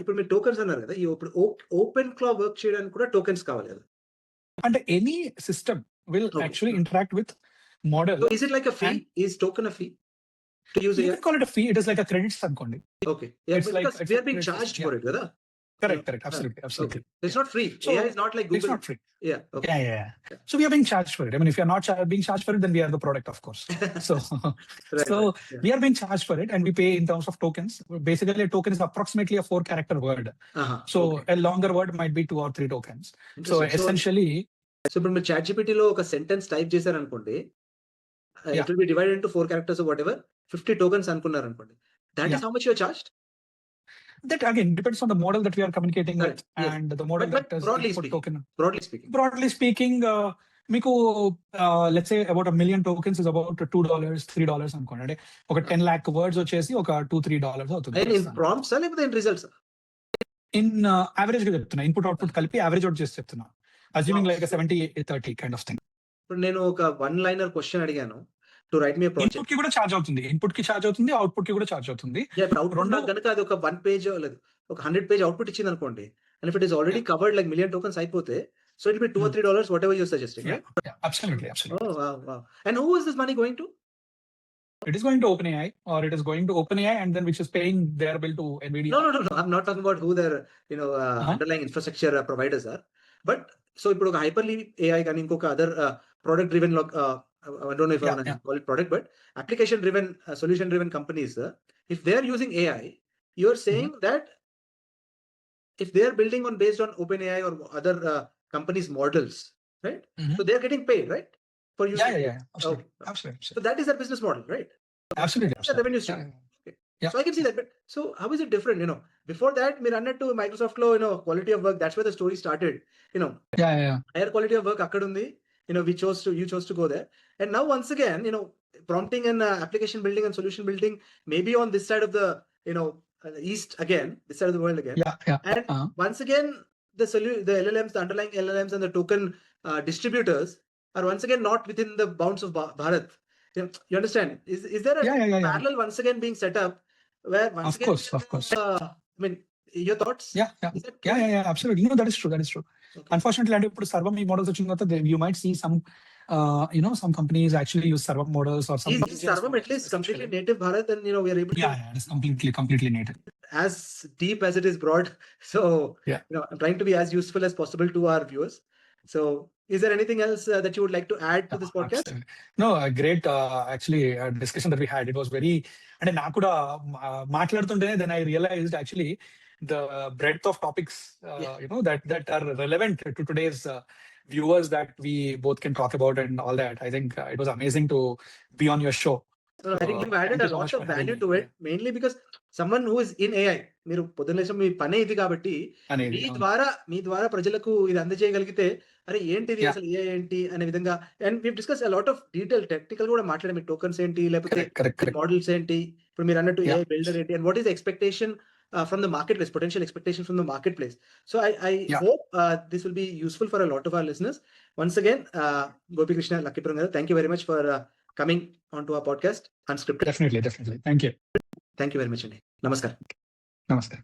ఇప్పుడు మీరు టోకెన్స్ అన్నారు కదా, ఇప్పుడు ఓపెన్ క్లా వర్క్ చేయడానికి కూడా టోకెన్స్ కావాలి కదా? అంటే any system will actually interact with model. So is it like a fee? Is token a fee to use You AI? can call it a fee. It is like a credits అనుకోండి. Okay. Yeah, It's because like we are being charged for it, కదా? Correct. Absolutely. Okay. It's not free. So, AI is not like Google. It's not free. Yeah. Okay. Yeah. So we are being charged for it. I mean, if you're not being charged for it, then we are the product, of course. So, Right. Yeah. we are being charged for it, and we pay in terms of tokens. Basically, a token is approximately a 4-character word. So a longer word might be 2 or 3 tokens. So essentially, so ఇప్పుడు మీరు ChatGPT లో ఒక sentence type చేశారు అనుకోండి, it will be divided into 4 characters or whatever, 50 tokens అనుకున్నారు అనుకోండి. That is how much you are charged? That again depends on the model that we are communicating with, and the model that is token. Broadly speaking, మీకు let's say about 1 million tokens is about $2, $3 అనుకోండి. అంటే ఒక 10 lakh words వచ్చేసి ఒక $2-3 అవుతుంది. In prompts లేకపోతే in results? In average గా చెప్తున్నా, ఇన్పుట్ అవుట్పుట్ కలిపి యావరేజ్ అవుట్ చేసి చెప్తున్నా, assuming like 70-30 kind of thing. ఇప్పుడు నేను ఒక 1 లైనర్ క్వశ్చన్ అడిగాను to right me project. Input కి కూడా చార్జ్ అవుతుంది, ఇన్పుట్ కి చార్జ్ అవుతుంది, అవుట్పుట్ కి కూడా చార్జ్ అవుతుంది. రెండు కనుక అది ఒక 1 పేజ్ లేదు ఒక 100 పేజ్ అవుట్పుట్ ఇచ్చింది అనుకోండి, and if it is already covered like million tokens అయిపోతే, so it will be $2 or $3 whatever you are suggesting, right? Absolutely. Oh wow. And who is this money going to? It is going to OpenAI, or it is going to OpenAI and then which is paying their bill to NVIDIA. No. I'm not talking about who their underlying infrastructure providers are. But so ఇప్పుడు ఒక Hyperleap AI కానీ ఇంకొక other product driven I don't know if I want to call it product, but application driven solution driven companies, if they are using AI, you are saying that if they are building based on OpenAI or other companies models, right? So they are getting paid, right? For using Absolutely. So that is their business model, right? Absolutely. That's a revenue stream. So I can see that. But so how is it different? Before that, we ran it to Microsoft lo, quality of work. That's where the story started. Higher quality of work akkadundi. You chose to go there. And now once again, prompting and application building and solution building, maybe on this side of the, east again, this side of the world again. And once again, the LLMs, the underlying LLMs and the token distributors are once again not within the bounds of Bharat. You understand? Is there a parallel once again being set up where once again? Of course. I mean, your thoughts? Yeah. Absolutely. That is true. Okay. Unfortunately, and ఇప్పుడు సర్వం ఈ models వచ్చిన తర్వాత you might see some some companies actually use server models or something. Is Sarvam at least completely native Bharat, and we are able to? Yeah, it's completely native. As deep as it is broad. So I'm trying to be as useful as possible to our viewers. So is there anything else that you would like to add to this podcast? Absolutely. No, a great actually discussion that we had. It was very, and నాకు కూడా మాట్లాడుతుంటేనే then I realized actually the breadth of topics that are relevant to today's viewers that we both can talk about and all that. I think it was amazing to be on your show. I think you've added a lot of value to it, mainly because someone who is in AI, మీరు పొద్దున్న మీ పనే ఇది కాబట్టి మీ ద్వారా ప్రజలకు ఇది అందజేయగలిగితే, అరే ఏంటిది అసలు AI ఏంటి అనే విధంగా, and we discuss a lot of detail technical కూడా మాట్లాడాము. మీ టోకెన్స్ ఏంటి, లేకపోతే మోడల్స్ ఏంటి, ఇప్పుడు మీరు అన్నట్టు AI బిల్డర్ ఏంటి, and what is the expectation from the marketplace, potential expectation from the marketplace. So I hope this will be useful for a lot of our listeners. Once again, Gopi Krishna Lakkepuram, thank you very much for coming onto our podcast, UnScripted. Definitely. Thank you. Thank you very much, Andy. Namaskar.